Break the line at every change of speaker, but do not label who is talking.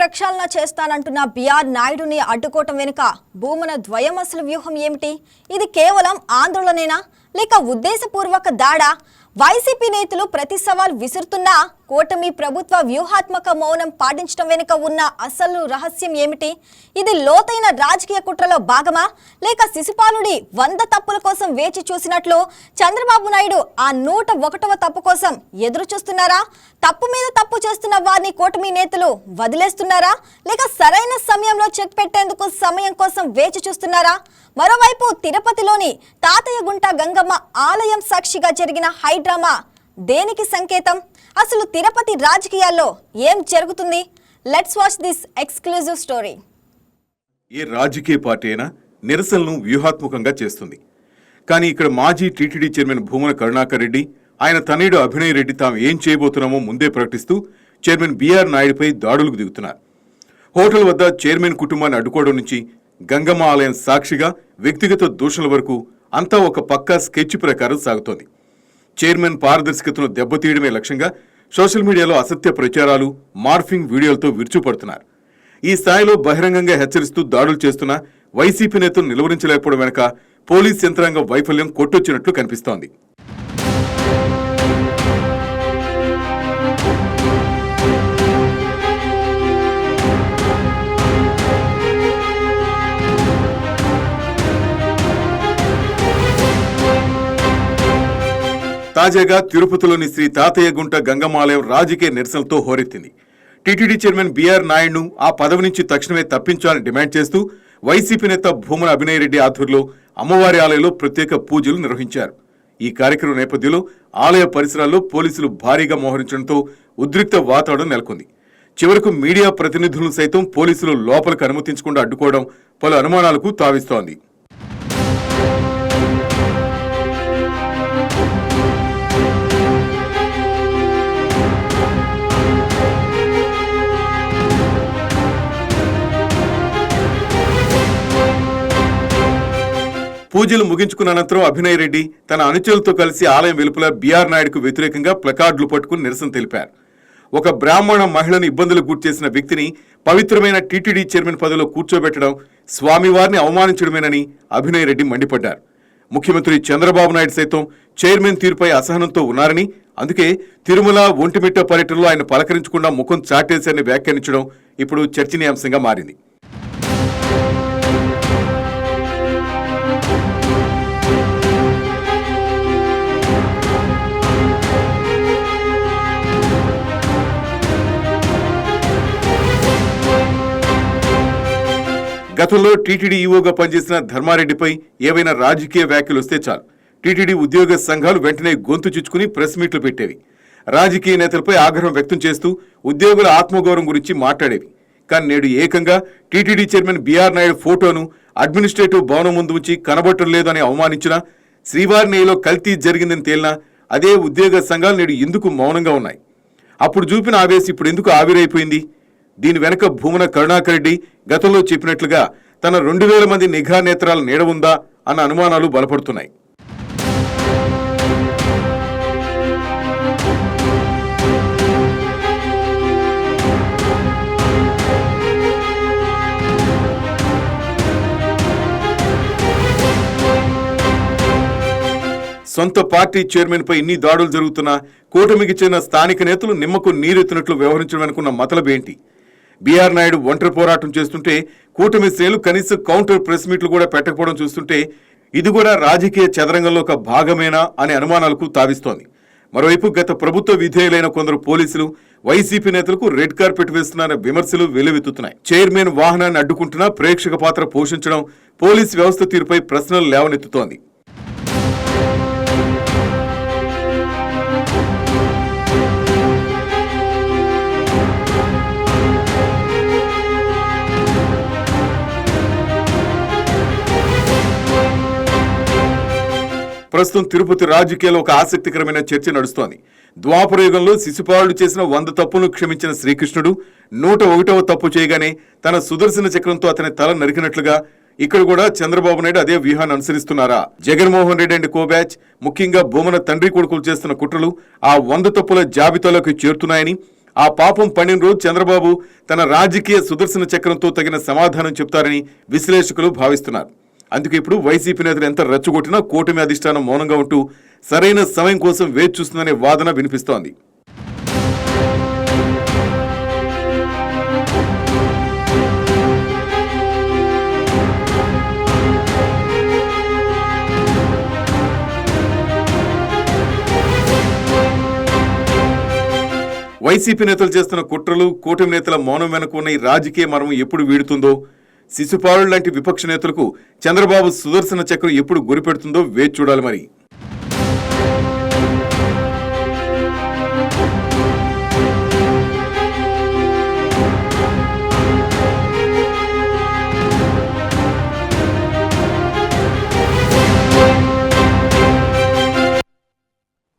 ప్రక్షాళన చేస్తానంటున్న బిఆర్ నాయుడుని అడ్డుకోవటం వెనుక భూమన ద్వయం అసలు వ్యూహం ఏమిటి? ఇది కేవలం ఆందోళనేనా లేక ఉద్దేశపూర్వక దాడా? వైసీపీ నేతలు ప్రతి సవాల్ విసురుతున్నా కూటమి ప్రభుత్వ వ్యూహాత్మక మౌనం పాటించడం వెనుక ఉన్న అసలు రహస్యం ఏమిటి? ఇది లోతైన రాజకీయ కుట్రలో భాగమా లేక శిశుపాలుడి 100 తప్పుల కోసం వేచి చూసినట్లు చంద్రబాబు నాయుడు ఆ 101వ తప్పు కోసం ఎదురు చూస్తున్నారా? తప్పు మీద తప్పు చేస్తున్న వారిని కూటమి నేతలు వదిలేస్తున్నారా లేక సరైన సమయంలో చెక్ పెట్టేందుకు సమయం కోసం వేచి చూస్తున్నారా? మరోవైపు తిరుపతిలోని తాతయ్యగుంట గంగమ్మ ఆలయం సాక్షిగా జరిగిన హైడ్రామా దేనికి సంకేతం? అసలు తిరుపతి రాజకీయాల్లో ఏం జరుగుతుంది? Let's watch this exclusive story.
ఏ రాజకీయ పార్టీ అయినా నిరసనలను వ్యూహాత్మకంగా చేస్తుంది. కానీ ఇక్కడ మాజీ టీటీడీ చైర్మన్ భూమన కరుణాకర్ రెడ్డి, ఆయన తనయుడు అభినయ్ రెడ్డి తాము ఏం చేయబోతున్నామో ముందే ప్రకటిస్తూ చైర్మన్ బిఆర్ నాయుడుపై దాడులకు దిగుతున్నారు. హోటల్ వద్ద చైర్మన్ కుటుంబాన్ని అడ్డుకోవడం నుంచి గంగమ్మ ఆలయం సాక్షిగా వ్యక్తిగత దూషణల వరకు అంతా ఒక పక్కా స్కెచ్ ప్రకారం సాగుతోంది. చైర్మన్ పారదర్శకతను దెబ్బతీయడమే లక్ష్యంగా సోషల్ మీడియాలో అసత్య ప్రచారాలు, మార్ఫింగ్ వీడియోలతో విరుచుపడుతున్నారు. ఈ స్థాయిలో బహిరంగంగా హెచ్చరిస్తూ దాడులు చేస్తున్న వైసీపీ నేతను నిలువరించలేకపోవడం వెనుక పోలీస్ యంత్రాంగం వైఫల్యం కొట్టొచ్చినట్లు కనిపిస్తోంది. తాజాగా తిరుపతిలోని శ్రీ తాతయ్యగుంట గంగమ్మాలయం రాజకీయ నిరసనలతో హోరెత్తింది. టీటీడీ చైర్మన్ బిఆర్ నాయుడును ఆ పదవి నుంచి తక్షణమే తప్పించాలని డిమాండ్ చేస్తూ వైసీపీ నేత భూమన అభినయ్ రెడ్డి ఆధ్వర్యంలో అమ్మవారి ఆలయంలో ప్రత్యేక పూజలు నిర్వహించారు. ఈ కార్యక్రమం నేపథ్యంలో ఆలయ పరిసరాల్లో పోలీసులు భారీగా మోహరించడంతో ఉద్రిక్త వాతావరణం నెలకొంది. చివరకు మీడియా ప్రతినిధులను సైతం పోలీసులు లోపలికి అనుమతించకుండా అడ్డుకోవడం పలు అనుమానాలకు తావిస్తోంది. పూజలు ముగించుకున్న అనంతరం అభినయ్ రెడ్డి తన అనుచరులతో కలిసి ఆలయం వెలుపల బిఆర్ నాయుడుకు వ్యతిరేకంగా ప్లకార్డులు పట్టుకుని నిరసన తెలిపారు. ఒక బ్రాహ్మణ మహిళను ఇబ్బందులకు గురి చేసిన వ్యక్తిని పవిత్రమైన టీటీడీ చైర్మన్ పదవిలో కూర్చోబెట్టడం స్వామివారిని అవమానించడమేనని అభినయ్ రెడ్డి మండిపడ్డారు. ముఖ్యమంత్రి చంద్రబాబు నాయుడు సైతం చైర్మన్ తీరుపై అసహనంతో ఉన్నారని, అందుకే తిరుమల, ఒంటిమిట్ట పర్యటనలో ఆయన పలకరించకుండా ముఖం చాటేశారని వ్యాఖ్యానించడం ఇప్పుడు చర్చనీయాంశంగా మారింది. గతంలో టీటీడీ ఈవోగా పనిచేసిన ధర్మారెడ్డిపై ఏవైనా రాజకీయ వ్యాఖ్యలు వస్తే చాలు టీటీడీ ఉద్యోగ సంఘాలు వెంటనే గొంతు చిచ్చుకుని ప్రెస్ మీట్లు పెట్టేవి. రాజకీయ నేతలపై ఆగ్రహం వ్యక్తం చేస్తూ ఉద్యోగుల ఆత్మగౌరవం గురించి మాట్లాడేవి. కానీ నేడు ఏకంగా టీటీడీ చైర్మన్ బిఆర్ నాయుడు ఫోటోను అడ్మినిస్ట్రేటివ్ భవనం ముందు ఉంచి కనబడటం లేదని అవమానించినా, శ్రీవారి నెయ్యిలో కల్తీ జరిగిందని తేలినా అదే ఉద్యోగ సంఘాలు నేడు ఎందుకు మౌనంగా ఉన్నాయి? అప్పుడు చూపిన ఆవేశం ఇప్పుడు ఎందుకు ఆవిరైపోయింది? దీని వెనక భూమన కరుణాకర్ రెడ్డి గతంలో చెప్పినట్లుగా తన 2000 మంది నిఘా నేత్రాల నీడ ఉందా అన్న అనుమానాలు బలపడుతున్నాయి. సొంత పార్టీ చైర్మన్ పై ఇన్ని దాడులు జరుగుతున్నా కూటమికి చెందిన స్థానిక నేతలు నిమ్మకు నీరెత్తినట్లు వ్యవహరించడం అనుకున్న మతలబేంటి? బిఆర్ నాయుడు ఒంటరి పోరాటం చేస్తుంటే కూటమి శ్రేణులు కనీసం కౌంటర్ ప్రెస్ మీట్లు కూడా పెట్టకపోవడం చూస్తుంటే ఇది కూడా రాజకీయ చదరంగంలో ఒక భాగమేనా అనే అనుమానాలకు తావిస్తోంది. మరోవైపు గత ప్రభుత్వ విధేయులైన కొందరు పోలీసులు వైసీపీ నేతలకు రెడ్ కార్పెట్ వేస్తున్నారన్న విమర్శలు వెల్లువెత్తుతున్నాయి. చైర్మన్ వాహనాన్ని అడ్డుకుంటున్నా ప్రేక్షక పాత్ర పోషించడం పోలీసు వ్యవస్థ తీరుపై ప్రశ్నలు లేవనెత్తుతోంది. ప్రస్తుతం తిరుపతి రాజకీయాల్లో ఒక ఆసక్తికరమైన చర్చ నడుస్తోంది. ద్వాపరయుగంలో శిశుపాలుడు చేసిన 100 తప్పులను క్షమించిన శ్రీకృష్ణుడు 101వ తప్పు చేయగానే తన సుదర్శన చక్రంతో అతని తల నరికినట్లుగా ఇక్కడ కూడా చంద్రబాబు నాయుడు అదే వ్యూహాన్ని అనుసరిస్తున్నారా? Jaganmohan Reddy and co batch, ముఖ్యంగా భూమన తండ్రి కొడుకులు చేస్తున్న కుట్రలు ఆ 100 తప్పుల జాబితాలోకి చేరుతున్నాయని, ఆ పాపం పండిన రోజు చంద్రబాబు తన రాజకీయ సుదర్శన చక్రంతో తగిన సమాధానం చెప్తారని విశ్లేషకులు భావిస్తున్నారు. అందుకే ఇప్పుడు వైసీపీ నేతలు ఎంత రెచ్చగొట్టినా కూటమి అధిష్టానం మౌనంగా ఉంటూ సరైన సమయం కోసం వేచి చూస్తుందనే వాదన వినిపిస్తోంది. వైసీపీ నేతలు చేస్తున్న కుట్రలు, కూటమి నేతల మౌనం వెనుక ఉన్న ఈ రాజకీయ మర్మం ఎప్పుడు వీడుతుందో, శిశుపాలుడు లాంటి విపక్ష నేతలకు చంద్రబాబు సుదర్శన చక్రం ఎప్పుడు గురిపెడుతుందో వేచి చూడాలి మరి.